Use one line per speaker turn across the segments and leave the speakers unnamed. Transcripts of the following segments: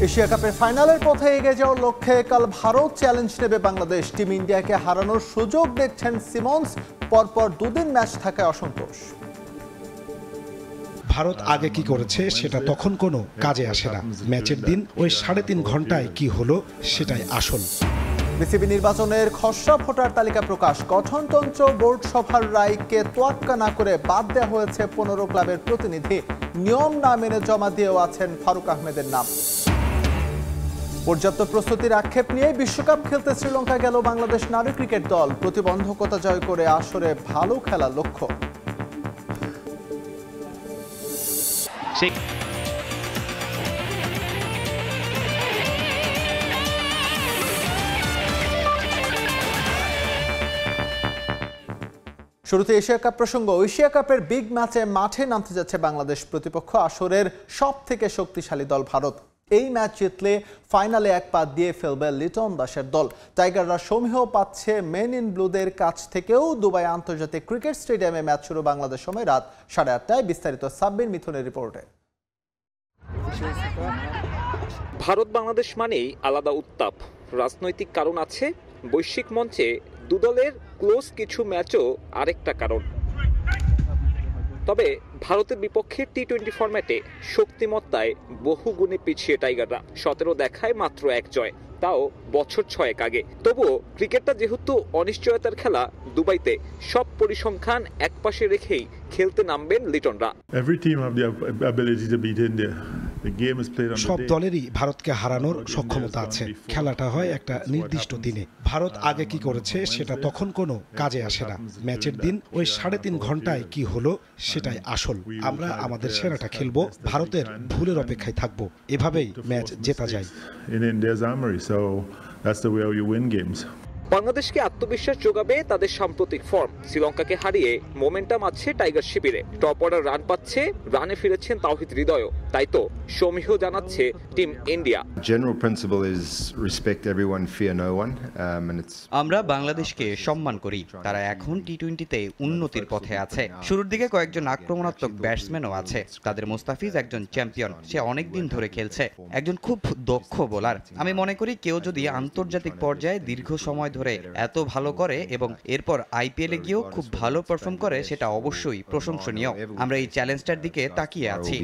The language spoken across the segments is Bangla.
এশিয়া কাপের ফাইনালের পথে এগিয়ে যাওয়ার লক্ষ্যে কাল ভারত চ্যালেঞ্জ নেবে বাংলাদেশ। টিম ইন্ডিয়াকে হারানোর সুযোগ দেখছেন সিমন্স। পরপর দুদিন ম্যাচ থাকায় অসন্তোষ।
ভারত আগে কি করেছে সেটা তখন কোনো কাজে আসে না। ম্যাচের দিন ওই 3.5 ঘন্টায় কি হলো সেটাই আসল।
বিসিবি নির্বাচনের খসড়া ভোটার তালিকা প্রকাশ। গঠনতন্ত্র বোর্ড সভার রায়কে তোয়াক্কা না করে বাদ দেওয়া হয়েছে 15 ক্লাবের প্রতিনিধি। নিয়ম না মেনে জমা দিয়েও আছেন ফারুক আহমেদের নাম। পর্যাপ্ত প্রস্তুতির আক্ষেপ নিয়ে বিশ্বকাপ খেলতে শ্রীলঙ্কা গেল বাংলাদেশ নারী ক্রিকেট দল। প্রতিবন্ধকতা জয় করে আসরে ভালো খেলার লক্ষ্য। শুরুতে এশিয়া কাপ প্রসঙ্গ। এশিয়া কাপের বিগ ম্যাচে মাঠে নামতে যাচ্ছে বাংলাদেশ। প্রতিপক্ষ আসরের সব থেকে শক্তিশালী দল ভারত। এই ম্যাচ জিতলে ফাইনালে এক পা দিয়ে ফেলবে লিটন দাসের দল। টাইগাররা সমীহ পাচ্ছে মেন ইন ব্লুদের কাছ থেকেও। দুবাই আন্তর্জাতিক ক্রিকেট স্টেডিয়ামে ম্যাচ শুরু বাংলাদেশ সময় রাত 8:30টায়। বিস্তারিত সাব্বির মিথুনের রিপোর্টে।
ভারত বাংলাদেশ মানেই আলাদা উত্তাপ। রাজনৈতিক কারণ আছে, বৈশ্বিক মঞ্চে দুদলের ক্লোজ কিছু ম্যাচও আরেকটা কারণ। তবে ভারতের বিপক্ষে টি-20 ফরম্যাটে শক্তিমত্তায় বহু গুণে পিছিয়ে টাইগাররা। 17 দেখায় মাত্র 1 জয়, তাও বছর 6 আগে। তবুও ক্রিকেটটা যেহেতু অনিশ্চয়তার খেলা, দুবাইতে সব পরিসংখ্যান একপাশে রেখেই খেলতে নামবেন লিটনরা।
সব দলেরই ভারতকে হারানোর সক্ষমতা আছে। খেলাটা হয় একটা নির্দিষ্ট দিনে। ভারত আগে কি করেছে সেটা তখন কোনো কাজে আসে না। ম্যাচের দিন ওই 3.5 ঘন্টায় কি হলো সেটাই আসল। আমরা আমাদের সেরাটা খেলবো, ভারতের ভুলের অপেক্ষায় থাকবো। এভাবেই ম্যাচ জেতা যায়।
বাংলাদেশকে আত্মবিশ্বাস যোগাবে তাদের সাম্প্রতিক ফর্ম। শ্রীলঙ্কাকে হারিয়ে মোমেন্টাম আছে টাইগার শিবিরে। টপ অর্ডার রান পাচ্ছে, রানে ফিরেছেন তাওহিদ হৃদয়। তাই তো সমীহ জানাচ্ছে টিম ইন্ডিয়া।
আমরা বাংলাদেশকে সম্মান করি। তারা এখন টি-20তে উন্নতির পথে আছে। শুরুর দিকে কয়েকজন আক্রমণাত্মক ব্যাটসম্যানও আছে। তাদের মোস্তাফিজ একজন চ্যাম্পিয়ন, সে অনেক দিন ধরে খেলছে, একজন খুব দক্ষ বোলার। আমি মনে করি কেউ যদি আন্তর্জাতিক পর্যায়ে দীর্ঘ সময় ধরে এত ভালো করে এবং এরপর আইপিএলে গিয়েও খুব ভালো পারফর্ম করে, সেটা অবশ্যই প্রশংসনীয়। আমরা এই চ্যালেঞ্জটার দিকে তাকিয়ে আছি।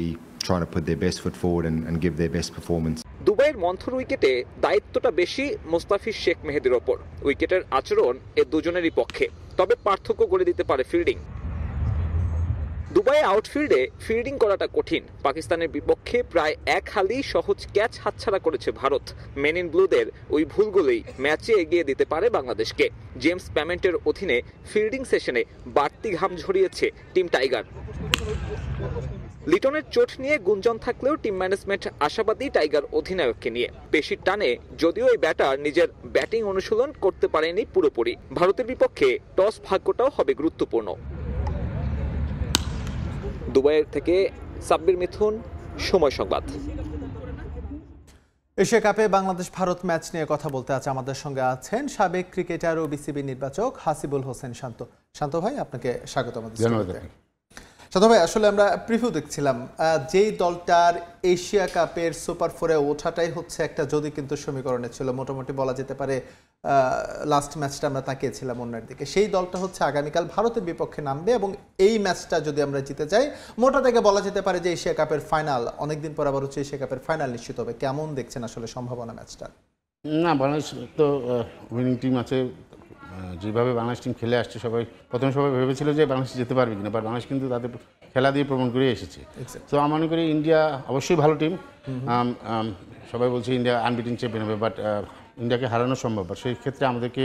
দুবাইয়ের মন্থর উইকেটে দায়িত্বটা বেশি মোস্তাফিজ শেখ মেহেদির ওপর। উইকেটের আচরণ এ দুজনেরই পক্ষে, তবে পার্থক্য গড়ে দিতে পারে ফিল্ডিং। দুবাই আউটফিল্ডে ফিল্ডিং করাটা কঠিন। পাকিস্তানের বিপক্ষে প্রায় 1 হালি সহজ ক্যাচ হাতছাড়া করেছে ভারত। মেন ইন ব্লুদের ওই ভুলগুলোই ম্যাচে এগিয়ে দিতে পারে বাংলাদেশকে। জেমস প্যামেন্টের অধীনে ফিল্ডিং সেশনে বাড়তি ঘাম ঝরিয়েছে টিম টাইগার। লিটনের চোট নিয়ে গুঞ্জন থাকলেও টিম ম্যানেজমেন্ট আশাবাদী টাইগার অধিনায়ককে নিয়ে। পেশির টানে যদিও এই ব্যাটার নিজের ব্যাটিং অনুশীলন করতে পারেনি পুরোপুরি। ভারতের বিপক্ষে টস ভাগ্যটাও হবে গুরুত্বপূর্ণ। দুবাইয়ের থেকে সাব্বির মিথুন, সময় সংবাদ।
এশিয়া কাপে বাংলাদেশ ভারত ম্যাচ নিয়ে কথা বলতে আছে আমাদের সঙ্গে আছেন সাবেক ক্রিকেটার ও বিসিবি নির্বাচক হাসিবুল হোসেন শান্ত। শান্ত ভাই, আপনাকে স্বাগত আমাদের। শান্ত ভাই, আসলে আমরা প্রিভিউ দেখছিলাম, যেই দলটার এশিয়া কাপের সুপার 4-এ ওঠাটাই হচ্ছে একটা যদি কিন্তু সমীকরণে ছিল। মোটামুটি বলা যেতে পারে লাস্ট ম্যাচটা আমরা তাকিয়েছিলাম অন্যের দিকে। সেই দলটা হচ্ছে আগামীকাল ভারতের বিপক্ষে নামবে এবং এই ম্যাচটা যদি আমরা জিতে যাই, মোটা থেকে বলা যেতে পারে যে এশিয়া কাপের ফাইনাল, অনেকদিন পর আবার হচ্ছে এশিয়া কাপের ফাইনাল নিশ্চিত হবে। কেমন দেখছেন আসলে সম্ভাবনা ম্যাচটা?
না, বাংলাদেশ তো উইনিং টিম আছে। যেভাবে বাংলাদেশ টিম খেলে আসছে, প্রথমে সবাই ভেবেছিল যে বাংলাদেশ যেতে পারবে কিনা, বাট বাংলাদেশ কিন্তু তাদের খেলা দিয়ে প্রমাণ করে এসেছে। তো আমি মনে করি ইন্ডিয়া অবশ্যই ভালো টিম। সবাই বলছে ইন্ডিয়া আনবিটিং চ্যাম্পিয়ন হবে, বাট ইন্ডিয়াকে হারানো সম্ভব। বাট সেই ক্ষেত্রে আমাদেরকে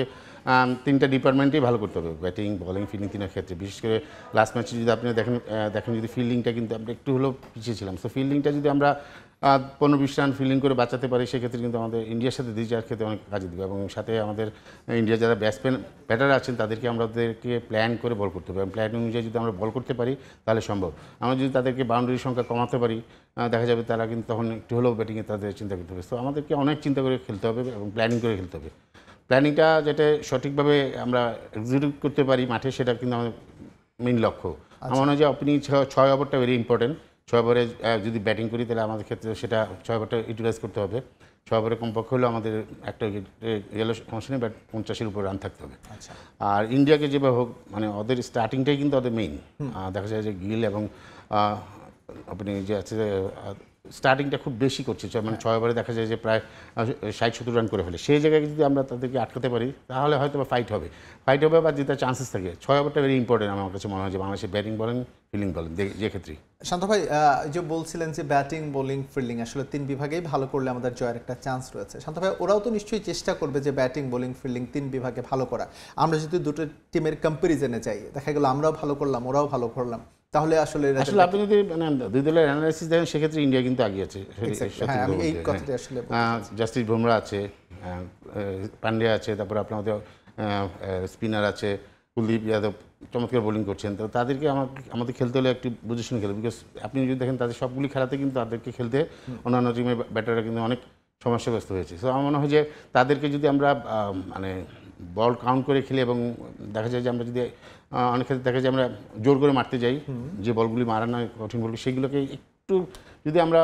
3টা ডিপার্টমেন্টেই ভালো করতে হবে, ব্যাটিং, বলিং, ফিল্ডিং, 3টার ক্ষেত্রে। বিশেষ করে লাস্ট ম্যাচে যদি আপনি দেখেন যদি ফিল্ডিংটা কিন্তু আমরা একটু হলেও পিছিয়ে ছিলাম। তো ফিল্ডিংটা যদি আমরা 15-20 রান ফিল্ডিং করে বাঁচাতে পারি, সেক্ষেত্রে কিন্তু আমাদের ইন্ডিয়ার সাথে যাওয়ার ক্ষেত্রে অনেক কাজে দেবে। এবং সাথে আমাদের ইন্ডিয়ার যারা ব্যাটার আছেন তাদেরকে আমাদেরকে প্ল্যান করে বল করতে হবে। এবং প্ল্যান অনুযায়ী যদি আমরা বল করতে পারি তাহলে সম্ভব। আমরা যদি তাদেরকে বাউন্ডারির সংখ্যা কমাতে পারি, দেখা যাবে তারা কিন্তু তখন একটু হলেও ব্যাটিংয়ে তাদের চিন্তা করতে হবে। তো আমাদেরকে অনেক চিন্তা করে খেলতে হবে এবং প্ল্যানিং করে খেলতে হবে। প্ল্যানিংটা যাতে সঠিকভাবে আমরা এক্সিকিউট করতে পারি মাঠে, সেটা কিন্তু আমাদের মেইন লক্ষ্য। আমার মনে হয় যে ওপেনিং 6 ওভারটা ভেরি ইম্পর্টেন্ট। ছয় ওভারে যদি ব্যাটিং করি তাহলে আমাদের ক্ষেত্রে সেটা 6 ওভারটা ইউটিলাইজ করতে হবে। 6 ওভারে কমপক্ষে হলেও আমাদের একটা উইকেট গেলে সমস্যা নেই, বাট 50-এর উপর রান থাকতে হবে। আর ইন্ডিয়াকে যেভাবে হোক মানে ওদের স্টার্টিংটাই কিন্তু ওদের মেইন। দেখা যায় যে গিল এবং আপনি যে আছে স্টার্টিংটা খুব বেশি করছে, মানে 6 ওভারে দেখা যায় যে প্রায় 60-70 রান করে ফেলে। সেই জায়গায় যদি আমরা তাদেরকে আটকাতে পারি তাহলে হয়তো বা ফাইট হবে বা জেতার চান্সেস থাকে। 6 ওভারটা ভেরি ইম্পর্টেন্ট আমার কাছে মনে হয় যে বাংলাদেশের ব্যাটিং বলেন ফিল্ডিং বলেন যে ক্ষেত্রেই।
শান্ত ভাই যে বলছিলেন যে ব্যাটিং বোলিং ফিল্ডিং আসলে 3 বিভাগেই ভালো করলে আমাদের জয়ের একটা চান্স রয়েছে। শান্ত ভাই ওরাও তো নিশ্চয়ই চেষ্টা করবে যে ব্যাটিং বোলিং ফিল্ডিং 3 বিভাগে ভালো করা। আমরা যদি দুটো টিমের কম্প্যারিজনে যাই, দেখা গেল আমরাও ভালো করলাম ওরাও ভালো করলাম, তাহলে আসলে
আপনি যদি মানে দুই দলের অ্যানালাইসিস দেখেন সেক্ষেত্রে ইন্ডিয়া কিন্তু আগে আছে। জাসপ্রীত বুমরা আছে, পান্ডিয়া আছে, তারপর আপনার স্পিনার আছে, কুলদীপ যাদব চমৎকার বোলিং করছেন। তো তাদেরকে আমাদের খেলতে হলে একটু বুঝে শুনে খেলবে, বিকজ আপনি যদি দেখেন তাদের সবগুলি খেলাতে কিন্তু তাদেরকে খেলতে অন্যান্য টিমের ব্যাটাররা কিন্তু অনেক সমস্যাগ্রস্ত হয়েছে। সো আমার মনে হয় যে তাদেরকে যদি আমরা মানে বল কাউন্ট করে খেলি এবং দেখা যায় যে আমরা যদি অনেক ক্ষেত্রে দেখা যায় আমরা জোর করে মারতে যাই, যে বলগুলি মারা নয় কঠিন বলগুলি, সেগুলোকে একটু যদি আমরা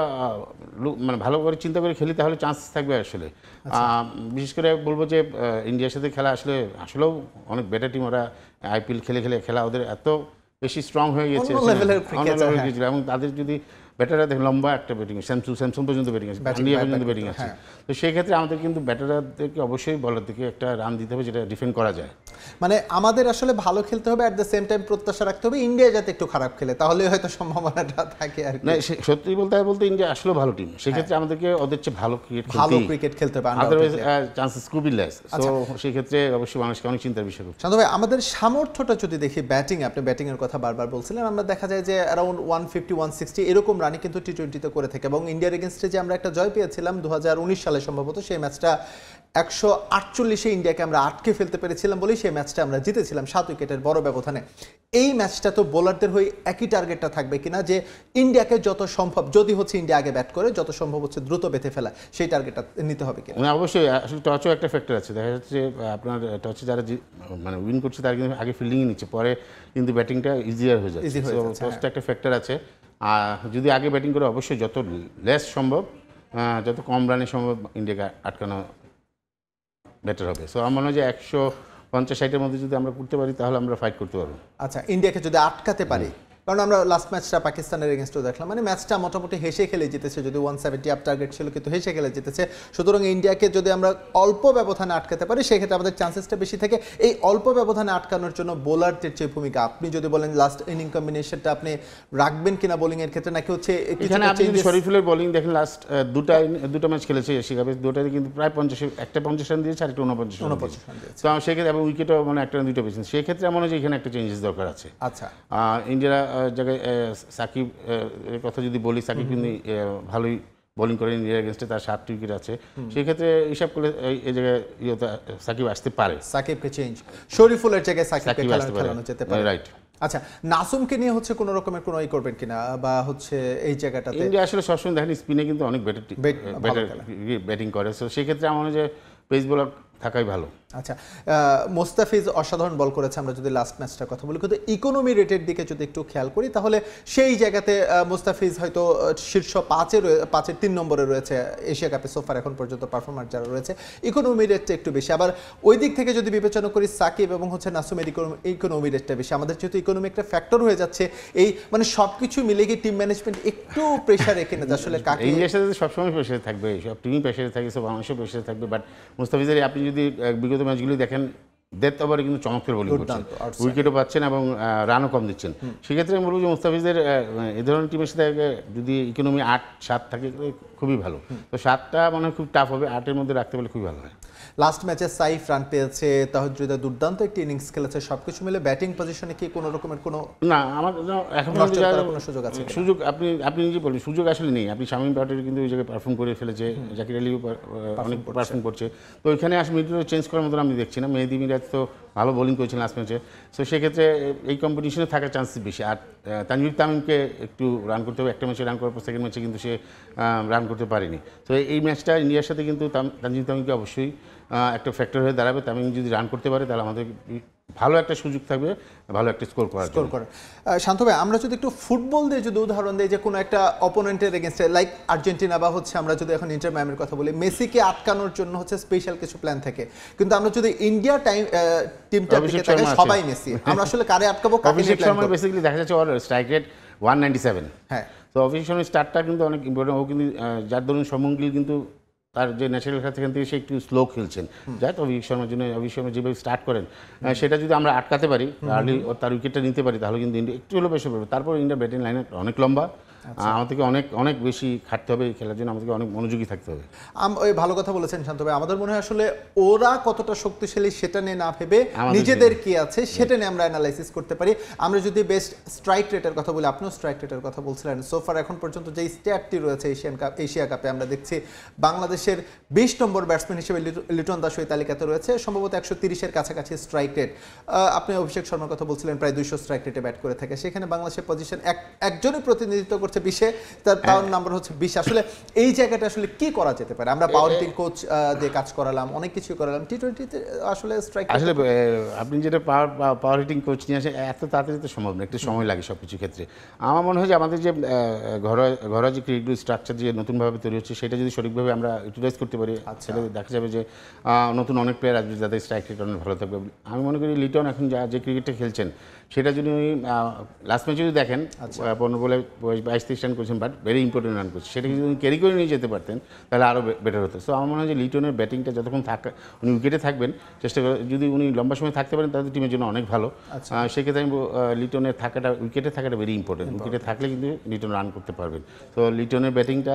মানে ভালো করে চিন্তা করে খেলি তাহলে চান্স থাকবে আসলে। বিশেষ করে বলবো যে ইন্ডিয়ার সাথে খেলা আসলেও অনেক বেটার টিম। ওরা IPL খেলা ওদের এত বেশি স্ট্রং হয়ে গেছে এবং তাদের যদি ব্যাটাররা দেখেন লম্বা একটা ব্যাটিং, স্যামসন পর্যন্ত ব্যাটিং আছে, পান্ডিয়া পর্যন্ত ব্যাটিং আছে। তো সেই ক্ষেত্রে আমাদের কিন্তু ব্যাটারদেরকে অবশ্যই বলার দিকে একটা রান দিতে হবে যেটা ডিফেন্ড করা যায়।
মানে আমাদের আসলে ভালো খেলতে হবে, অ্যাট দ্য সেম টাইম প্রত্যাশা রাখতে হবে ইন্ডিয়া যাতে একটু খারাপ খেলে, তাহলে হয়তো সম্ভাবনাটা থাকে আর
না। সত্যি বলতে ইন্ডিয়া আসলে ভালো টিম, সেক্ষেত্রে আমাদেরকে ওদের চেয়ে ভালো ক্রিকেট খেলতে হবে,
আদারওয়াইজ
চান্সেস খুবই লেস। তো সেই ক্ষেত্রে অবশ্যই মানুষকে অনেক চিন্তার বিষয়।
শান্ত ভাই আমাদের সামর্থ্যটা যদি দেখি ব্যাটিং, আপনি ব্যাটিং এর কথা বারবার বলছিলেন, আমরা দেখা যায় যে অ্যারাউন্ড 150-160 এরকম রানই কিন্তু টি20তে করে থাকে। এবং ইন্ডিয়ার এগেনস্টে যে আমরা একটা জয় পেয়েছিলাম 2019 সালে সম্ভবত, সেই ম্যাচটা 148-এ ইন্ডিয়াকে আমরা আটকে ফেলতে পেরেছিলাম বলেই সেই ম্যাচটা আমরা জিতেছিলাম 7 উইকেটের বড় ব্যবধানে। এই ম্যাচটা তো বোলারদের হয়ে একই টার্গেটটা থাকবে কিনা যে ইন্ডিয়াকে যত সম্ভব, যদি হচ্ছে ইন্ডিয়া আগে ব্যাট করে যত সম্ভব হচ্ছে দ্রুত বেঁধে ফেলা, সেই টার্গেটটা নিতে হবে কিনা?
অবশ্যই আসলে টচও একটা ফ্যাক্টর আছে। দেখা যাচ্ছে আপনার টচে যারা মানে উইন করছে তারা কিন্তু আগে ফিল্ডিংয়ে নিচ্ছে, পরে কিন্তু ব্যাটিংটা ইজিয়ার হয়ে যাচ্ছে। টচটা একটা ফ্যাক্টর আছে। আর যদি আগে ব্যাটিং করে অবশ্যই যত লেস সম্ভব, যত কম রানে সম্ভব ইন্ডিয়াকে আটকানো বেটার হবে। সো আমার মনে হয় যে 150-60-এর মধ্যে যদি আমরা করতে পারি তাহলে আমরা ফাইট করতে পারবো।
আচ্ছা, ইন্ডিয়াকে যদি আটকাতে পারি, কারণ আমরা লাস্ট ম্যাচটা পাকিস্তানের এগেনস্টও দেখলাম, মানে ম্যাচটা মোটামুটি হেসে খেলে জিতেছে, যদি 170 আপ টার্গেট ছিল কিন্তু হেসে খেলে জিতেছে। সুতরাং ইন্ডিয়াকে যদি আমরা অল্প ব্যবধানে আটকাতে পারি সেক্ষেত্রে আমাদের চান্সেসটা বেশি থাকে। এই অল্প ব্যবধানে আটকানোর জন্য বোলারদের যে ভূমিকা, আপনি যদি বলেন লাস্ট ইনিং কম্বিনেশনটা আপনি রাখবেন কিনা বোলিং এর ক্ষেত্রে, নাকি হচ্ছে
এখানে আপনি যদি শরীফুলের বোলিং দেখেন লাস্ট দুটো ম্যাচ খেলেছে এশিয়া কাপে, দুটোতে কিন্তু প্রায় 50 রান দিয়েছে আর একটা 49 রান দিয়েছে। তো সেক্ষেত্রে এবং উইকেটও মানে একটা দুটো পেয়েছেন, সেক্ষেত্রে মনে হয় যে এখানে একটা চেঞ্জেস দরকার আছে।
আচ্ছা,
ইন্ডিয়া জায়গায় সাকিব এর কথা যদি বলি, সাকিব কিন্তু ভালোই বোলিং করেন ইন্ডিয়ার এগেনস্টে, তার 7 উইকেট আছে। সেই ক্ষেত্রে হিসাব করলে এই জায়গায় সাকিব আসতে পারে,
সাকিবকে চেঞ্জ শরীফুলের জায়গায় সাকিবকে খেলানো যেতে পারে,
রাইট।
আচ্ছা, নাসুমকে নিয়ে হচ্ছে কোনো রকমের কোনো ই করবেন কিনা, বা হচ্ছে এই জায়গাটাতে
ইন্ডিয়া আসলে সবসময় দেখেন স্পিনে কিন্তু অনেক বেটার ব্যাটিং করে। সো সেই ক্ষেত্রে আমার মনে হয় যে পেস বোলার থাকাই ভালো।
আচ্ছা, মোস্তাফিজ অসাধারণ বল করেছে। আমরা যদি লাস্ট ম্যাচটার কথা বলি, কিন্তু ইকোনমি রেটের দিকে যদি একটু খেয়াল করি তাহলে সেই জায়গাতে মোস্তাফিজ হয়তো শীর্ষ 5-এর 3 নম্বরে রয়েছে এশিয়া কাপে সোফার এখন পর্যন্ত পারফরমার যারা রয়েছে, ইকোনমি রেটটা একটু বেশি। আবার ওই দিক থেকে যদি বিবেচনা করি সাকিব এবং হচ্ছে নাসুমের ইকোনমি রেটটা বেশি। আমাদের যেহেতু ইকোনমি একটা ফ্যাক্টর হয়ে যাচ্ছে, এই মানে সবকিছু মিলে গিয়ে টিম ম্যানেজমেন্ট একটু প্রেশার এখানে আসলে কাকে,
ইন্ডিয়ার সাথে সবসময় প্রেশারে থাকবে, সব টিমই প্রেশারে থাকে, সব বাংলাদেশেও প্রেশারে থাকবে। বাট মোস্তাফিজের আপনি যদি বিগত ম্যাচগুলি দেখেন, ডেথ ওভারে কিন্তু চমৎকার বোলিং করছেন, উইকেটও পাচ্ছেন এবং রানও কম দিচ্ছেন। সেক্ষেত্রে আমি বলবো যে মুস্তাফিজের এই ধরনের টিমের সাথে যদি ইকোনমি 8-7 থাকে খুবই ভালো। তো 7টা মনে হয় খুব টাফ হবে, 8-এর মধ্যে রাখতে পারলে খুবই ভালো হয়।
লাস্ট ম্যাচে সাইফ রান পেয়েছে, তাহজুদা দুর্দান্ত একটি ইনিংস খেলেছে, সবকিছু মিলে ব্যাটিং পজিশনে কি কোনো রকমের কোনো
না আমার এখন
কোনো সুযোগ আছে?
সুযোগ আপনি নিজে বলেন, সুযোগ আসলে নেই। আপনি শামীম পাটোয়ারি কিন্তু ওই জায়গায় পারফর্ম করে ফেলেছে, জাকির আলী অনেক পারফর্ম করছে। তো ওইখানে আসলে মিডল চেঞ্জ করার মতন আমি দেখছি না। মেহেদি মিরাজ তো ভালো বোলিং করেছেন লাস্ট ম্যাচে, সো সেক্ষেত্রে এই কম্পিটিশনে থাকার চান্সেস বেশি। আর তানজিদ তামিমকে একটু রান করতে হবে, একটা ম্যাচে রান করার পর সেকেন্ড ম্যাচে কিন্তু সে রান করতে পারেনি। তো এই ম্যাচটা ইন্ডিয়ার সাথে কিন্তু তানজিদ তামিমকে অবশ্যই একটা ফ্যাক্টর হয়ে দাঁড়াবে। তামিম যদি রান করতে পারে তাহলে আমাদের ভালো একটা সুযোগ থাকবে ভালো একটা স্কোর করার জন্য।
শান্ত ভাই, আমরা যদি একটু ফুটবল দিয়ে যদি উদাহরণ দিই, যে কোনো একটা অপোনেন্টের এগেনস্টে লাইক আর্জেন্টিনা বা হচ্ছে আমরা যদি এখন ইন্টার মায়ামির কথা বলি, মেসিকে আটকানোর জন্য হচ্ছে স্পেশাল কিছু প্ল্যান থাকে, কিন্তু আমরা যদি ইন্ডিয়া টিমটার দিকে তাকাই সবাই মেসি, আমরা আসলে কারে আটকাবো, কাকে নিয়ে প্ল্যান করব?
বেসিক্যালি দেখা যাচ্ছে ওর স্ট্রাইক রেট 197।
হ্যাঁ,
তো অভিষেক শর্মার স্টার্টটা কিন্তু অনেক ইম্পর্টেন্ট। ও কিন্তু যার ধরুন সমঙ্গিল কিন্তু তার যে ন্যাচারাল খেলা সেখান থেকে সে একটু স্লো খেলছেন, যাই তো অভিষেক শর্মার জন্য অভিষেক শর্মা যেভাবে স্টার্ট করেন সেটা যদি আমরা আটকাতে পারি, আর্লি তার উইকেটটা নিতে পারি, তাহলে কিন্তু ইন্ডিয়া একটু হলেও বেশি পড়বে। তারপর ইন্ডিয়া ব্যাটিং লাইনে অনেক লম্বা, আমাদেরকে অনেক অনেক বেশি খাটতে হবে এই খেলার জন্য, আমাদেরকে অনেক মনোযোগী থাকতে হবে।
ওই ভালো কথা বলেছেন শান্ত ভাই। আমাদের মনে হয় আসলে ওরা কতটা শক্তিশালী সেটা নিয়ে না ভেবে নিজেদের কি আছে সেটা নিয়ে আমরা অ্যানালাইসিস করতে পারি। আমরা যদি বেস্ট স্ট্রাইক রেটের কথা বলি, আপনিও স্ট্রাইক রেটের কথা বলছিলেন, সোফার এখন পর্যন্ত যে স্ট্যাটটি রয়েছে এশিয়া কাপে আমরা দেখছি বাংলাদেশের 20 নম্বর ব্যাটসম্যান হিসেবে লিটন দাস ওই তালিকাতে রয়েছে, সম্ভবত 130-এর কাছাকাছি স্ট্রাইক রেট। আপনি অভিষেক শর্মার কথা বলছিলেন, প্রায় 200 স্ট্রাইক রেটে ব্যাট করে থাকে, সেখানে বাংলাদেশের পজিশন একজনই প্রতিনিধিত্ব করছে 20-এ, তার নাম্বার হচ্ছে 20। আসলে এই জায়গাটা আসলে কি করা যেতে পারে? আমরা পাওয়ার হিটিং কোচ দিয়ে কাজ করালাম, অনেক কিছু করালাম, টি-20তে আসলে স্ট্রাইক
আসলে আপনি যেটা পাওয়ার হিটিং কোচ নিয়ে আসেন এত তাড়াতাড়ি তো সম্ভব না, একটু সময় লাগে সব কিছু ক্ষেত্রে। আমার মনে হয় যে আমাদের যে ঘরোয়া যে ক্রিকেট স্ট্রাকচার যে নতুনভাবে তৈরি হচ্ছে সেটা যদি সঠিকভাবে আমরা ইউটিলাইজ করতে পারি, সেটা দেখা যাবে যে নতুন অনেক প্লেয়ার আসবে যাদের স্ট্রাইক রেট অনেক ভালো থাকবে। আমি মনে করি লিটন এখন যে ক্রিকেটটা খেলছেন সেটা যদি লাস্ট ম্যাচে যদি দেখেন 15 বলে 22-23 রান করেছেন, বাট ভেরি ইম্পর্টেন্ট রান করছে, সেটাকে যদি উনি ক্যারি করে নিয়ে যেতে পারতেন তাহলে আরও বেটার হতো। সো আমার মনে হয় যে লিটনের ব্যাটিংটা যতক্ষণ উনি উইকেটে থাকবেন চেষ্টা করে, যদি উনি লম্বা সময় থাকতে পারেন তাহলে টিমের জন্য অনেক ভালো। সেক্ষেত্রে আমি লিটনের উইকেটে থাকাটা ভেরি ইম্পর্টেন্ট। উইকেটে থাকলে কিন্তু লিটন রান করতে পারবেন। তো লিটনের ব্যাটিংটা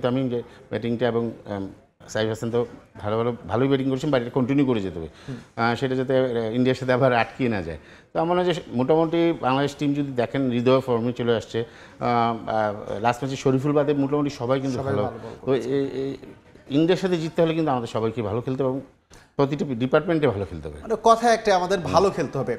তামিম যে ব্যাটিংটা এবং সাইফ হাসান তো ভালোই ব্যাটিং করছেন, বাট এটা কন্টিনিউ করে যেতে হবে, সেটা যাতে ইন্ডিয়ার সাথে আবার আটকিয়ে না যায়। তো আমার মনে হয় যে মোটামুটি বাংলাদেশ টিম যদি দেখেন হৃদয় ফর্মে চলে আসছে, লাস্ট ম্যাচে শরীফুল বাদে মোটামুটি সবাই কিন্তু ভালো। তো ইন্ডিয়ার সাথে জিততে হলে কিন্তু আমাদের সবাইকে ভালো খেলতে হবে এবং প্রতিটি ডিপার্টমেন্টে ভালো খেলতে হবে,
মানে কথা একটা আমাদের ভালো খেলতে হবে।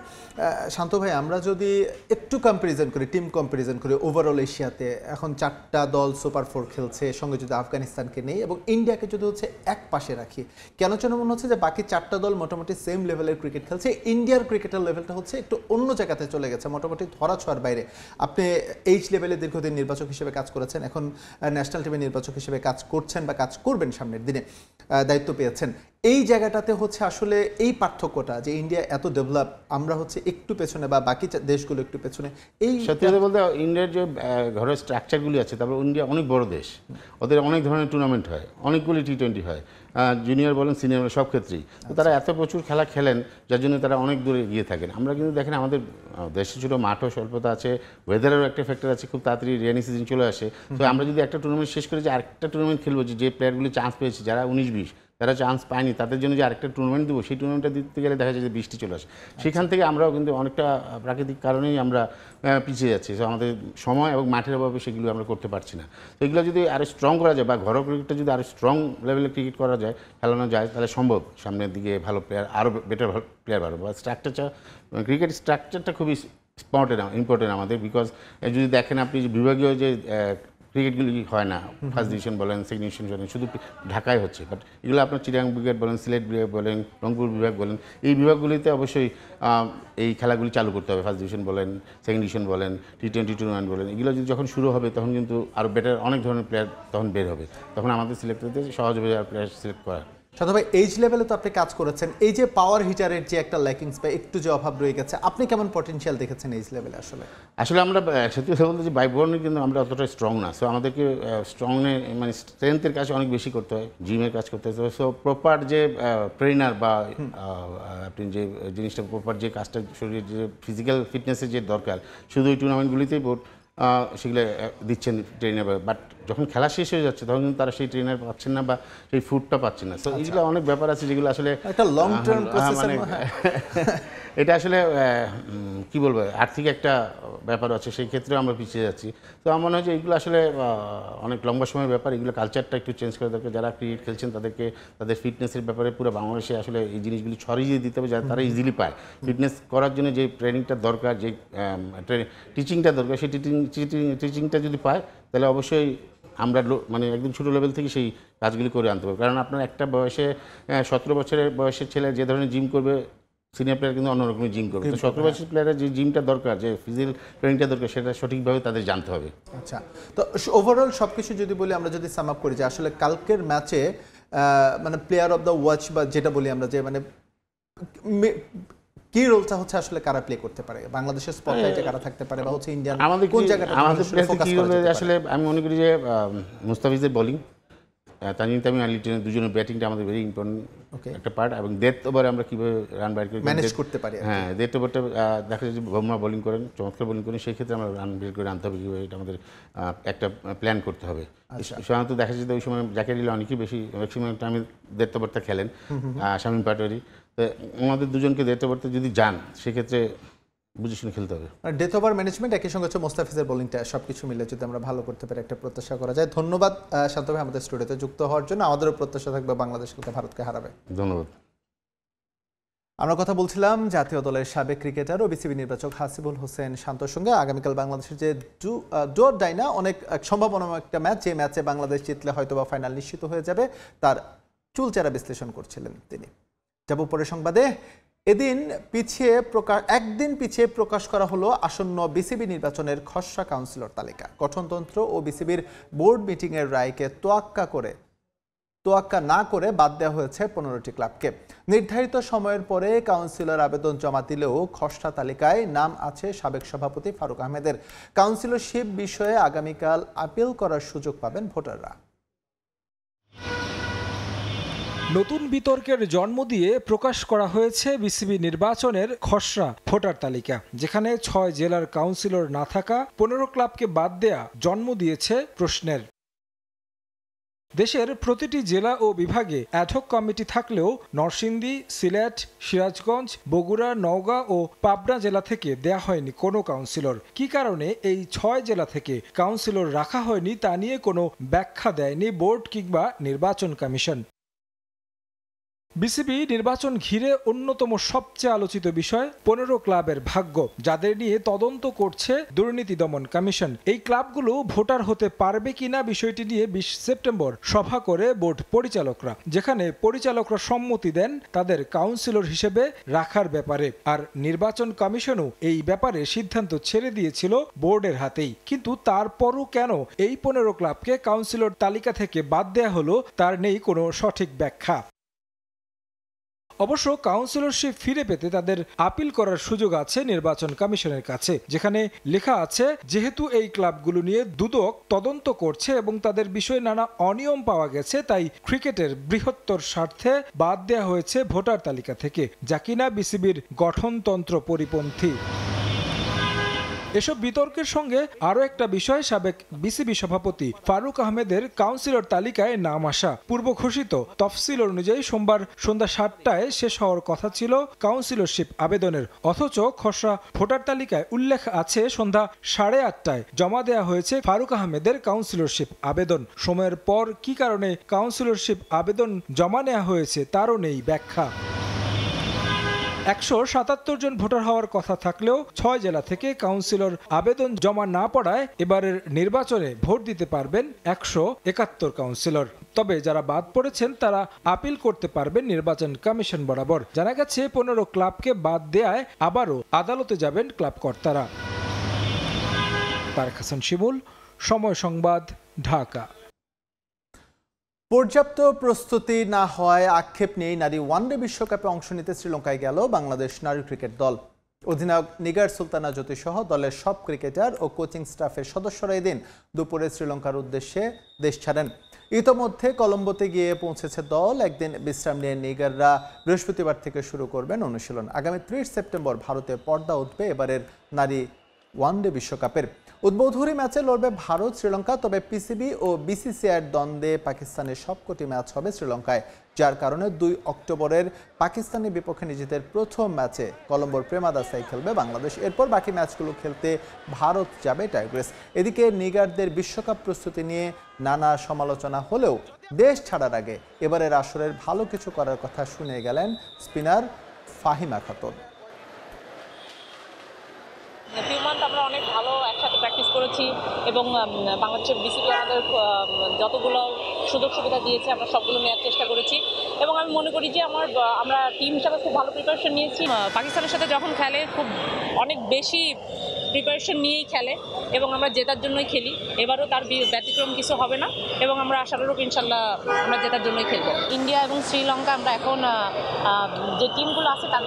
শান্ত ভাই, আমরা যদি একটু কম্প্যারিজন করি, টিম কম্প্যারিজন করি ওভারঅল এশিয়াতে, এখন 4টা দল সুপার 4 খেলছে, সঙ্গে যদি আফগানিস্তানকে নেই এবং ইন্ডিয়াকে যদি হচ্ছে এক পাশে রাখি, কেন যেন মনে হচ্ছে যে বাকি 4টা দল মোটামুটি সেম লেভেলের ক্রিকেট খেলছে, ইন্ডিয়ার ক্রিকেটের লেভেলটা হচ্ছে একটু অন্য জায়গাতে চলে গেছে, মোটামুটি ধরাছোঁয়ার বাইরে। আপনি এইচ লেভেলে দীর্ঘদিন নির্বাচক হিসেবে কাজ করেছেন, এখন ন্যাশনাল টিমের নির্বাচক হিসেবে কাজ করছেন বা কাজ করবেন, সামনের দিনে দায়িত্ব পেয়েছেন। এই জায়গাটাতে হচ্ছে আসলে এই পার্থক্যটা যে ইন্ডিয়া এত ডেভেলপ, আমরা হচ্ছে একটু পেছনে বা বাকি দেশগুলো একটু পেছনে। এই
সত্যি কথা বলতে ইন্ডিয়ার যে ঘরের স্ট্রাকচারগুলি আছে, তারপর ইন্ডিয়া অনেক বড় দেশ, ওদের অনেক ধরনের টুর্নামেন্ট হয়, অনেকগুলি টি20 হয়, জুনিয়র বলেন সিনিয়র বলেন সব ক্ষেত্রেই। তো তারা এত প্রচুর খেলা খেলেন যার জন্য তারা অনেক দূরে এগিয়ে থাকেন। আমরা কিন্তু দেখেন আমাদের দেশে ছোটো মাঠও স্বল্পতা আছে, ওয়েদারেরও একটা ফ্যাক্টর আছে, খুব তাড়াতাড়ি রেনি সিজন চলে আসে। তো আমরা যদি একটা টুর্নামেন্ট শেষ করে যে আরেকটা টুর্নামেন্ট খেলবো, যে প্লেয়ারগুলি চান্স পেয়েছে, যারা 19-20 তারা চান্স পায়নি, তাদের জন্য যে আরেকটা টুর্নামেন্ট দেবো, সেই টুর্নামেন্টটা দিতে গেলে দেখা যায় যে বৃষ্টি চলে আসে। সেখান থেকে আমরাও কিন্তু অনেকটা প্রাকৃতিক কারণেই আমরা পিছিয়ে যাচ্ছি। তো আমাদের সময় এবং মাঠের অভাবে সেগুলো আমরা করতে পারছি না। তো এগুলো যদি আরও স্ট্রং করা যায় বা ঘরোয়া ক্রিকেটটা যদি আরও স্ট্রং লেভেলে ক্রিকেট করা যায়, খেলানো যায়, তাহলে সম্ভব সামনের দিকে ভালো প্লেয়ার, আরও বেটার প্লেয়ার বাড়বে। বা ক্রিকেট স্ট্রাকচারটা খুবই ইম্পর্টেন্ট আমাদের, বিকজ যদি দেখেন আপনি বিভাগীয় যে ক্রিকেটগুলি হয় না, ফার্স্ট ডিভিশন বলেন, সেকেন্ড ডিভিশন বলেন, শুধু ঢাকায় হচ্ছে, বাট এগুলো আপনার চিটাগাং ব্রিগেড বলেন, সিলেট বিভাগ বলেন, রংপুর বিভাগ বলেন, এই বিভাগগুলিতে অবশ্যই এই খেলাগুলি চালু করতে হবে। ফার্স্ট ডিভিশন বলেন, সেকেন্ড ডিভিশন বলেন, টি20 টুর্নামেন্ট বলেন, এগুলো যদি যখন শুরু হবে তখন কিন্তু আরও বেটার অনেক ধরনের প্লেয়ার তখন বের হবে, তখন আমাদের সিলেক্ট করতে সহজ হবে আর প্লেয়ার সিলেক্ট করা।
শান্ত ভাই, এইচ লেভেলে তো আপনি কাজ করেছেন, এই যে পাওয়ার হিটারের যে একটা ল্যাকিংস বা একটু যে অভাব রয়ে গেছে, আপনি কেমন পটেনশিয়াল দেখেছেন এইচ লেভেলে? আসলে
আমরা সত্যি কথা বলতে যে বাইবর্নে কিন্তু আমরা অতটা স্ট্রং না। সো আমাদেরকে মানে স্ট্রেংথের কাজ অনেক বেশি করতে হয়, জিমের কাজ করতে হয়। সো প্রপার যে ট্রেনার বা আপনি যে জিনিসটা প্রপার যে কাজটা শরীরের যে ফিজিক্যাল ফিটনেসের যে দরকার, শুধু ওই টুর্নামেন্টগুলিতেই সেগুলো দিচ্ছেন ট্রেনার, বাট যখন খেলা শেষ হয়ে যাচ্ছে তখন কিন্তু তারা সেই ট্রেনার পাচ্ছেন না বা সেই ফুডটা পাচ্ছেন না। সো এইগুলো অনেক ব্যাপার আছে যেগুলো আসলে
একটা লং টার্ম প্রসেস, মানে
এটা আসলে কি বলবো, আর্থিক একটা ব্যাপার আছে, সেই ক্ষেত্রেও আমরা পিছিয়ে যাচ্ছি। তো আমার মনে হয় যে এইগুলো আসলে অনেক লম্বা সময়ের ব্যাপার, এগুলো কালচারটা একটু চেঞ্জ করে দরকার। যারা ক্রিকেট খেলছেন তাদেরকে তাদের ফিটনেসের ব্যাপারে পুরো বাংলাদেশে আসলে এই জিনিসগুলি ছড়িয়ে দিতে হবে, যাতে তারা ইজিলি পায়। ফিটনেস করার জন্য যে ট্রেনিংটা দরকার, যে টিচিংটা দরকার, সেই টিচিংটা যদি পায় তাহলে অবশ্যই আমরা মানে একদম ছোটো লেভেল থেকে সেই কাজগুলি করে আনতে পারবো। কারণ আপনার একটা বয়সে 17 বছরের বয়সের ছেলে যে ধরনের জিম করবে সিনিয়র প্লেয়ার কিন্তু অন্যরকমের জিম করবে। তো 17 বছরের প্লেয়ারের যে জিমটা দরকার, যে ফিজিক্যাল ট্রেনিংটা দরকার, সেটা সঠিকভাবে তাদের জানতে হবে।
আচ্ছা, তো ওভারঅল সবকিছু যদি বলি, আমরা যদি সাম আপ করি যে আসলে কালকের ম্যাচে মানে প্লেয়ার অফ দ্য ওয়াচ বা যেটা বলি আমরা, যে মানে কি রোলটা হচ্ছে আসলে কারা প্লে করতে পারে, বাংলাদেশের স্পটলাইটে কারা থাকতে পারে, বা হচ্ছে ইন্ডিয়ান কোন জায়গাটা
আমাদের কি রোল? আসলে আমি মনে করি যে মুস্তাফিজের বোলিং, তানজিম তামিম আর লিটনের দুজনের ব্যাটিংটা আমাদের ভেরি ইম্পর্টেন্ট একটা পার্ট, এবং ডেথ ওভারে আমরা কীভাবে রান বাইর করে
ম্যানেজ করতে পারি।
হ্যাঁ, ডেথ ওভারটা দেখা যায় যে বুমরা বোলিং করেন, চমৎকার বোলিং করেন, সেই ক্ষেত্রে আমরা রান বের করে আনতে হবে কীভাবে, এটা আমাদের একটা প্ল্যান করতে হবে। সাধারণত দেখা যায় যে ওই সময় জাকির আলী অনেকই বেশি ম্যাক্সিমাম টাইমে ডেথ ওভারটা খেলেন, শামীম পাটোয়ারি। তো ওনাদের দুজনকে ডেথ ওভারটা যদি যান, সেক্ষেত্রে বুঝে শুনে খেলতে হবে।
ডেথ ওভার ম্যানেজমেন্ট একই সঙ্গে হচ্ছে মোস্তাফিজের বোলিংটা, সবকিছু মিলে যদি আমরা ভালো করতে পারি একটা প্রত্যাশা করা যায়। ধন্যবাদ শান্ত ভাই আমাদের স্টুডিওতে যুক্ত হওয়ার জন্য। আমাদেরও প্রত্যাশা থাকবে বাংলাদেশ কালকে ভারতকে হারাবে।
ধন্যবাদ।
আমরা কথা বলছিলাম জাতীয় দলের সাবেক ক্রিকেটার ও বিসিবি নির্বাচক হাসিবুল হোসেন শান্তর সঙ্গে। আগামীকাল বাংলাদেশের যে ডু অর ডাই না, অনেক সম্ভাবনা একটা ম্যাচ, যে ম্যাচে বাংলাদেশ জিতলে হয়তো বা ফাইনাল নিশ্চিত হয়ে যাবে, তার চুলচেরা বিশ্লেষণ করছিলেন তিনি। যাব পরের সংবাদে। একদিন পিছিয়ে প্রকাশ করা হলো আসন্ন বিসিবি নির্বাচনের খসড়া কাউন্সিলর তালিকা। গঠনতন্ত্র ও বিসিবির বোর্ড মিটিংয়ের রায়কে তোয়াক্কা না করে বাদ দেওয়া হয়েছে 15টি ক্লাবকে। নির্ধারিত সময়ের পরে কাউন্সিলর আবেদন জমা দিলেও খসড়া তালিকায় নাম আছে সাবেক সভাপতি ফারুক আহমেদের। কাউন্সিলরশিপ বিষয়ে আগামীকাল আপিল করার সুযোগ পাবেন ভোটাররা।
নতুন বিতর্কের জন্ম দিয়ে প্রকাশ করা হয়েছে বিসিবি নির্বাচনের খসড়া ভোটার তালিকা, যেখানে 6 জেলার কাউন্সিলর না থাকা 15 ক্লাবকে বাদ দেয়া জন্ম দিয়েছে প্রশ্নের। দেশের প্রতিটি জেলা ও বিভাগে অ্যাডহক কমিটি থাকলেও নরসিংদী, সিলেট, সিরাজগঞ্জ, বগুড়া, নওগাঁ ও পাবনা জেলা থেকে দেয়া হয়নি কোনো কাউন্সিলর। কী কারণে এই 6 জেলা থেকে কাউন্সিলর রাখা হয়নি তা নিয়ে কোনো ব্যাখ্যা দেয়নি বোর্ড কিংবা নির্বাচন কমিশন। বিসিবি নির্বাচন ঘিরে অন্যতম সবচেয়ে আলোচিত বিষয় 15 ক্লাবের ভাগ্য, যাদের নিয়ে তদন্ত করছে দুর্নীতি দমন কমিশন। এই ক্লাবগুলো ভোটার হতে পারবে কিনা বিষয়টি নিয়ে 20 সেপ্টেম্বর সভা করে বোর্ড পরিচালকরা, যেখানে পরিচালকরা সম্মতি দেন তাদের কাউন্সিলর হিসেবে রাখার ব্যাপারে। আর নির্বাচন কমিশনও এই ব্যাপারে সিদ্ধান্ত ছেড়ে দিয়েছিল বোর্ডের হাতেই। কিন্তু তারপরও কেন এই 15 ক্লাবকে কাউন্সিলর তালিকা থেকে বাদ দেয়া হলো, তার নেই কোনো সঠিক ব্যাখ্যা। অবশ্য কাউন্সিলরশিপ ফিরে পেতে তাদের আপিল করার সুযোগ আছে নির্বাচন কমিশনের কাছে, যেখানে লেখা আছে যেহেতু এই ক্লাবগুলো নিয়ে দুদক তদন্ত করছে এবং তাদের বিষয়ে নানা অনিয়ম পাওয়া গেছে, তাই ক্রিকেটের বৃহত্তর স্বার্থে বাদ দেওয়া হয়েছে ভোটার তালিকা থেকে, যা কিনা বিসিবির গঠনতন্ত্র পরিপন্থী। এসব বিতর্কের সঙ্গে আরও একটা বিষয়, সাবেক বিসিবি সভাপতি ফারুক আহমেদের কাউন্সিলর তালিকায় নাম আসা। পূর্ব ঘোষিত তফসিল অনুযায়ী সোমবার সন্ধ্যা 7টায় শেষ হওয়ার কথা ছিল কাউন্সিলরশিপ আবেদনের, অথচ খসড়া ভোটার তালিকায় উল্লেখ আছে সন্ধ্যা 8:30টায় জমা দেওয়া হয়েছে ফারুক আহমেদের কাউন্সিলরশিপ আবেদন। সময়ের পর কী কারণে কাউন্সিলরশিপ আবেদন জমা নেওয়া হয়েছে তারও নেই ব্যাখ্যা। 177 জন ভোটার হওয়ার কথা থাকলেও 6 জেলা থেকে কাউন্সিলর আবেদন জমা না পড়ায় এবারের নির্বাচনে ভোট দিতে পারবেন 171 কাউন্সিলর। তবে যারা বাদ পড়েছেন তারা আপিল করতে পারবেন নির্বাচন কমিশন বরাবর। জানা গেছে 15 ক্লাবকে বাদ দেয়ায় আবারও আদালতে যাবেন ক্লাব কর্তারা। তারেক হাসান শিমুল, সময় সংবাদ, ঢাকা।
পর্যাপ্ত প্রস্তুতি না হওয়ায় আক্ষেপ নেই নারী ওয়ানডে বিশ্বকাপে অংশ নিতে শ্রীলঙ্কায় গেল বাংলাদেশ নারী ক্রিকেট দল। অধিনায়ক নিগার সুলতানা জ্যোতি সহ দলের সব ক্রিকেটার ও কোচিং স্টাফের সদস্যরা এদিন দুপুরে শ্রীলঙ্কার উদ্দেশ্যে দেশ ছাড়েন। ইতোমধ্যে কলম্বোতে গিয়ে পৌঁছেছে দল। একদিন বিশ্রাম নিয়ে নিগাররা বৃহস্পতিবার থেকে শুরু করবেন অনুশীলন। আগামী 30 সেপ্টেম্বর ভারতে পর্দা উঠবে এবারের নারী ওয়ানডে বিশ্বকাপের। উদ্বোধনী ম্যাচে লড়বে ভারত শ্রীলঙ্কা, তবে পিসিবি ও বিসিসিআইয়ের দ্বন্দ্বে পাকিস্তানের সবকটি ম্যাচ হবে শ্রীলঙ্কায়, যার কারণে 2 অক্টোবরের পাকিস্তানের বিপক্ষে নিজেদের প্রথম ম্যাচে কলম্বোর প্রেমাদাসায় খেলবে বাংলাদেশ। এরপর বাকি ম্যাচগুলো খেলতে ভারত যাবে টাইগ্রেস। এদিকে নিগারদের বিশ্বকাপ প্রস্তুতি নিয়ে নানা সমালোচনা হলেও দেশ ছাড়ার আগে এবারের আসরের ভালো কিছু করার কথা শুনে গেলেন spinner Fahima Khatun.
Few month আমরা অনেক ভালো একসাথে প্র্যাকটিস করেছি। করেছি এবং বাংলাদেশের বিসিবি আমাদের যতগুলো সুযোগ সুবিধা দিয়েছে আমরা সবগুলো নেওয়ার চেষ্টা করেছি এবং আমি মনে করি যে আমরা টিম হিসাবে খুব ভালো প্রিপারেশন নিয়েছি। পাকিস্তানের সাথে যখন খেলে খুব অনেক বেশি প্রিপারেশন নিয়েই খেলে এবং আমরা জেতার জন্যই খেলি। এবারও তার ব্যতিক্রম কিছু হবে না এবং আমরা আশানুরূপ ইনশাল্লাহ আমরা জেতার জন্যই খেলবো। ইন্ডিয়া এবং শ্রীলঙ্কা আমরা এখন যে টিমগুলো আছে তার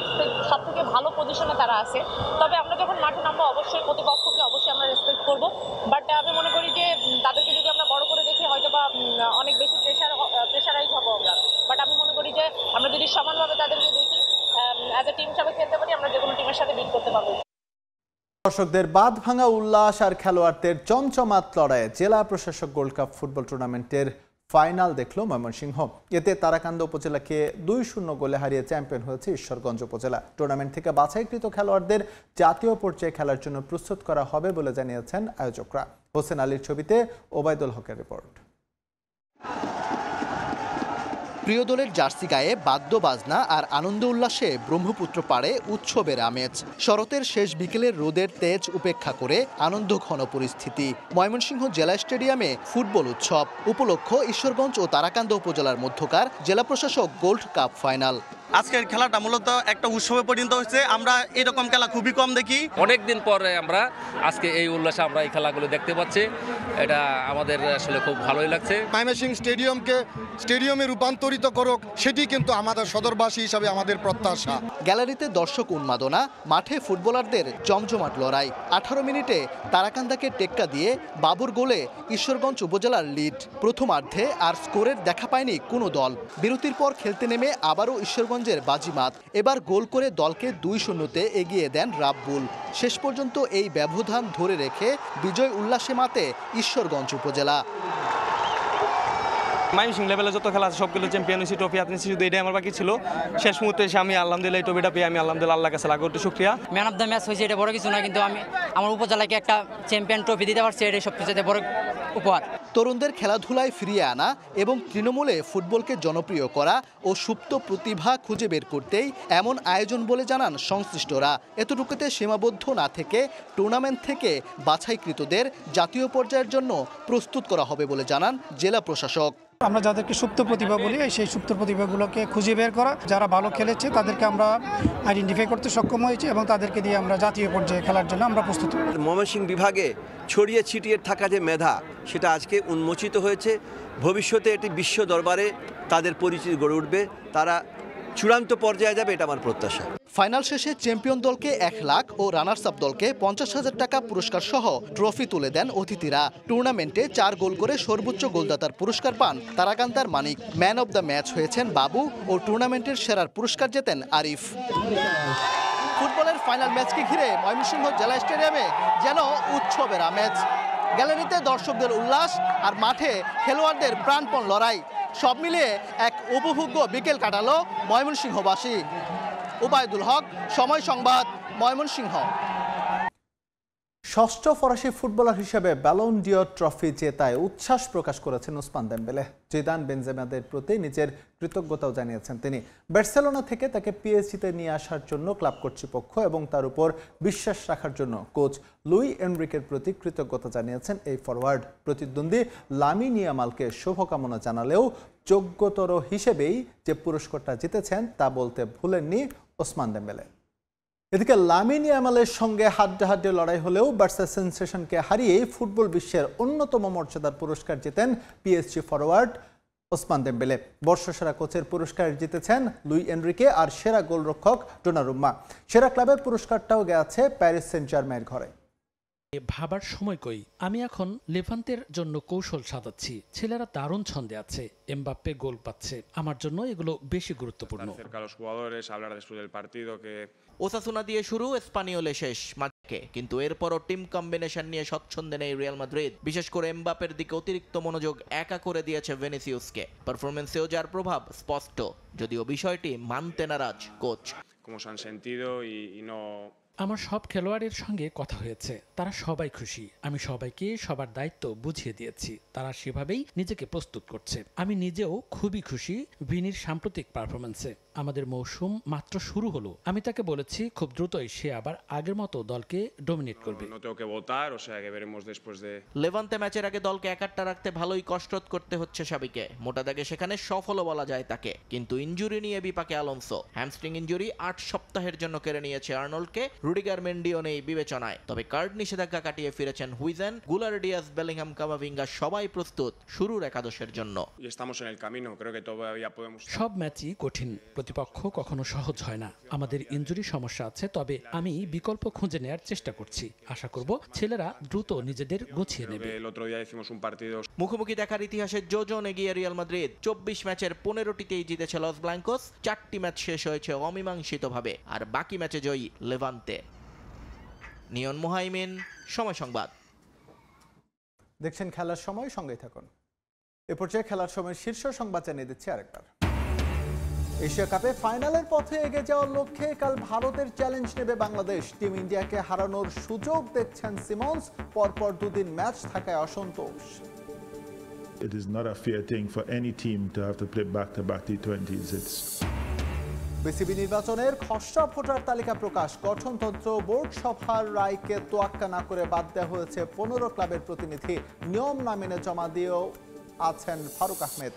সব থেকে ভালো পজিশনে তারা আছে। তবে আমরা যখন মাঠে নামবো অবশ্যই প্রতিপক্ষকে অবশ্যই আমরা রেসপেক্ট করবো, বাট আমি মনে করি যে তাদেরকে যদি আমরা বড় করে দেখি হয়তো বা অনেক বেশি প্রেশারাইজ হবো আমরা। বাট আমি মনে করি যে আমরা যদি সমানভাবে তাদেরকে দেখি অ্যাজ এ টিম হিসাবে খেলতে পারি, আমরা যে কোনো টিমের সাথে বিট করতে পারবো।
দর্শকদের বাঁধ ভাঙা উল্লাস আর খেলোয়াড়দের চমচমাত লড়াইয়ে জেলা প্রশাসক গোল্ড কাপ ফুটবল টুর্নামেন্টের ফাইনাল দেখলো ময়মনসিংহ। এতে তারাকান্দা উপজেলাকে 2-0 গোলে হারিয়ে চ্যাম্পিয়ন হয়েছে ঈশ্বরগঞ্জ উপজেলা। টুর্নামেন্ট থেকে বাছাইকৃত খেলোয়াড়দের জাতীয় পর্যায়ে খেলার জন্য প্রস্তুত করা হবে বলে জানিয়েছেন আয়োজকরা। হোসেন আলীর ছবিতে ওবায়দুল হকের রিপোর্ট।
প্রিয় দলের জার্সি গায়ে বাদ্য বাজনা আর আনন্দ উল্লাসে ব্রহ্মপুত্র পাড়ে উৎসবের আমেজ। শরতের শেষ বিকেলের রোদের তেজ উপেক্ষা করে আনন্দ ঘন পরিস্থিতি। ময়মনসিংহ জেলা স্টেডিয়ামে ফুটবল উৎসব উপলক্ষ ঈশ্বরগঞ্জ ও তারাকান্দা উপজেলার মধ্যকার জেলা প্রশাসক গোল্ড কাপ ফাইনাল।
আজকের খেলাটা মূলত একটা উৎসবে পরিণত হয়েছে। আমরা এরকম খেলা খুবই কম দেখি।
অনেকদিন পরে আমরা আজকে এই উল্লাসে আমরা এই খেলাগুলো দেখতে পাচ্ছি, এটা আমাদের আসলে খুব ভালোই লাগছে।
ময়মনসিংহ স্টেডিয়ামকে স্টেডিয়ামে রূপান্তরিত করুক, সেটি কিন্তু আমাদের সদরবাসী হিসাবে আমাদের প্রত্যাশা।
গ্যালারিতে দর্শক উন্মাদনা, মাঠে ফুটবলারদের জমজমাট লড়াই। 18 মিনিটে তারাকান্দাকে টেক্কা দিয়ে বাবুর গোলে ঈশ্বরগঞ্জ উপজেলার লিড। প্রথমার্ধে আর স্কোরের দেখা পায়নি কোনো দল। বিরতির পর খেলতে নেমে আবারও ঈশ্বরগঞ্জের বাজিমাত। এবার গোল করে দলকে 2-0-তে এগিয়ে দেন রাব্বুল। শেষ পর্যন্ত এই ব্যবধান ধরে রেখে বিজয় উল্লাসে মাতে ঈশ্বরগঞ্জ উপজেলা।
ময়মনসিংহ লেভেলে যত খেলা আছে সবগুলো চ্যাম্পিয়ন হয়েছি, ট্রফি হাতে নিয়েছি, শুধু এটাই আমার বাকি ছিল। শেষ মুহূর্তে এসে আমি আলহামদুলিল্লাহ এই ট্রফিটা পেয়ে আমি আলহামদুলিল্লাহ আল্লাহর কাছে লাখ কোটি শুকরিয়া।
ম্যান অফ দ্য ম্যাচ হয়েছে, এটা বড় কিছু না, কিন্তু আমি আমার উপজেলাকে একটা চ্যাম্পিয়ন ট্রফি দিতে পারছি, এটাই সবচেয়ে বড় উপহার।
তরুণদের খেলাধুলায় ফিরিয়ে আনা এবং তৃণমূলে ফুটবলকে জনপ্রিয় করা ও সুপ্ত প্রতিভা খুঁজে বের করতেই এমন আয়োজন বলে জানান সংশ্লিষ্টরা। এতটুকুতে সীমাবদ্ধ না থেকে টুর্নামেন্ট থেকে বাছাইকৃতদের জাতীয় পর্যায়ের জন্য প্রস্তুত করা হবে বলে জানান জেলা প্রশাসক।
আমরা যাদেরকে সুপ্ত প্রতিভা বলি, সেই সুপ্ত প্রতিভাগুলোকে খুঁজে বের করা, যারা ভালো খেলেছে তাদেরকে আমরা আইডেন্টিফাই করতে সক্ষম হয়েছি এবং তাদেরকে দিয়ে আমরা জাতীয় পর্যায়ে খেলার জন্য আমরা প্রস্তুত।
ময়মনসিংহ বিভাগে ছড়িয়ে ছিটিয়ে থাকা যে মেধা, সেটা আজকে উন্মোচিত হয়েছে। ভবিষ্যতে এটি বিশ্ব দরবারে তাদের পরিচিতি গড়ে উঠবে, তারা চূড়ান্ত পর্যায়ে যাবে, এটা আমার প্রত্যাশা।
ফাইনাল শেষে চ্যাম্পিয়ন দলকে 1 লাখ ও রানার্স আপ দলকে 50,000 টাকা পুরস্কার সহ ট্রফি তুলে দেন অতিথিরা। টুর্নামেন্টে 4 গোল করে সর্বোচ্চ গোলদাতার পুরস্কার পান তারাকান্দার মানিক। ম্যান অব দ্য ম্যাচ হয়েছেন বাবু ও টুর্নামেন্টের সেরার পুরস্কার জেতেন আরিফ। ফুটবলের ফাইনাল ম্যাচকে ঘিরে ময়মনসিংহ জেলা স্টেডিয়ামে যেন উৎসবের আমেজ। গ্যালারিতে দর্শকদের উল্লাস আর মাঠে খেলোয়াড়দের প্রাণপণ লড়াই, সব মিলিয়ে এক উপভোগ্য বিকেল কাটালো ময়মনসিংহবাসী। ওবায়দুল হক, সময় সংবাদ, ময়মনসিংহ।
ষষ্ঠ ফরাসি ফুটবলার হিসেবে ব্যালন ডিওর ট্রফি জেতায় উচ্ছ্বাস প্রকাশ করেছেন ওসমান দেমবেলে। জিদান বেনজেমাদের প্রতি নিজের কৃতজ্ঞতাও জানিয়েছেন তিনি। বার্সেলোনা থেকে তাকে পিএসজিতে নিয়ে আসার জন্য ক্লাব কর্তৃপক্ষ এবং তার উপর বিশ্বাস রাখার জন্য কোচ লুই এনরিকের প্রতি কৃতজ্ঞতা জানিয়েছেন এই ফরওয়ার্ড। প্রতিদ্বন্দ্বী লামিন ইয়ামালকে শুভকামনা জানালেও যোগ্যতর হিসেবেই যে পুরস্কারটা জিতেছেন তা বলতে ভুলেননি ওসমান দেমবেলে। এদিকে লামিন ইয়ামালের সঙ্গে হাড্ডাহাড্ডি লড়াই হলেও বার্সা সেনসেশনকে হারিয়ে ফুটবল বিশ্বের অন্যতম মর্যাদার পুরস্কার জিতেন পিএসজি ফরওয়ার্ড ওসমান দেমবেলে। বর্ষসেরা কোচের পুরস্কার জিতেছেন লুই এনরিকে আর সেরা গোলরক্ষক ডোনারুম্মা। সেরা ক্লাবের পুরস্কারটাও গেছে প্যারিস সেন্ট জার্মাইয়ের ঘরে।
ভাবার সময় কই, আমি এখন লেভান্তের জন্য কৌশল সাজাচ্ছি। ছেলেরা দারুণ ছন্দে আছে, এমবাপ্পে গোল পাচ্ছে, আমার জন্য এগুলো বেশি গুরুত্বপূর্ণ।
ওসাসুনা দিয়ে শুরু, স্পানিওলে শেষ মাঠে, কিন্তু এরপরও টিম কম্বিনেশন নিয়ে স্বচ্ছন্দে নেই রিয়াল মাদ্রিদ। বিশেষ করে এমবাপ্পের দিকে অতিরিক্ত মনোযোগ একা করে দিয়েছে ভিনিসিয়াসকে। পারফরম্যান্সেও যার প্রভাব স্পষ্ট, যদিও বিষয়টি মানতে নারাজ কোচ।
আমার সব খেলোয়াড়ের সঙ্গে কথা হয়েছে, তারা সবাই খুশি। আমি সবাইকে সবার দায়িত্ব বুঝিয়ে দিয়েছি, তারা সেভাবেই নিজেকে প্রস্তুত করছে। আমি নিজেও খুবই খুশি ভিনির সাম্প্রতিক পারফরম্যান্সে। আমাদের মৌসুম মাত্র শুরু হলো। আমি তাকে বলেছি খুব দ্রুতই সে আবার আগের মতো দলকে ডমিনেট করবে।
লেভান্তে ম্যাচের আগে দলকে একাট্টা রাখতে ভালোই কসরত করতে হচ্ছে সাবিকে। মোটা দাগে সেখানে সফলও বলা যায় তাকে, কিন্তু ইনজুরি নিয়ে বিপাকে আলোনসো। হ্যামস্ট্রিং ইনজুরি 8 সপ্তাহের জন্য কেড়ে নিয়েছে আর্নল্ডকে। রুডিগার মেন্ডিও নেই বিবেচনায়, তবে কার্ড নিষেধাজ্ঞা কাটিয়ে ফিরেছেন হুইজেন, গুলার, ডিয়াজ, বেলিংহাম, কামাভিঙ্গা সবাই প্রস্তুত শুরুর একাদশের জন্য।
সব ম্যাচই কঠিন, প্রতিপক্ষ কখনো সহজ হয় না। আমাদের ইনজুরি সমস্যা আছে, তবে আমি বিকল্প খুঁজে নেয়ার চেষ্টা করছি। আশা করব ছেলেরা দ্রুত নিজেদের গুছিয়ে নেবে।
মুখোমুখি দেখার ইতিহাসে যোজন এগিয়ে রিয়াল মাদ্রিদ। 24 ম্যাচের 15টিতেই জিতেছে লস ব্ল্যাঙ্কোস। 4টি ম্যাচ শেষ হয়েছে অমীমাংসিতভাবে, আর বাকি ম্যাচে জয়ী লেভান্তে। নিয়ন মুহাইমিন, সময় সংবাদ।
দেখছেন খেলার সময়, সঙ্গেই থাকুন। এ পর্যায়ে খেলার সময় শীর্ষ সংবাদ জানিয়ে দিচ্ছি আরেকবার। এশিয়া কাপে ফাইনালের পথে এগিয়ে যাওয়ার লক্ষ্যে কাল ভারতের চ্যালেঞ্জ নেবে বাংলাদেশ। টিম ইন্ডিয়াকে হারানোর সুযোগ দেখছেন সিমন্স। পরপর দুদিন ম্যাচ থাকায় অসন্তোষ।
It is not a fair thing for any team to have to play back-to-back T20s.
BCB নির্বাচনের খসড়া ভোটার তালিকা প্রকাশ। গঠনতন্ত্র বোর্ড সভার রায়কে তোয়াক্কা না করে বাদ দেওয়া হয়েছে 15 ক্লাবের প্রতিনিধি। নিয়ম না মেনে জমা দিয়েও আছেন ফারুক আহমেদ।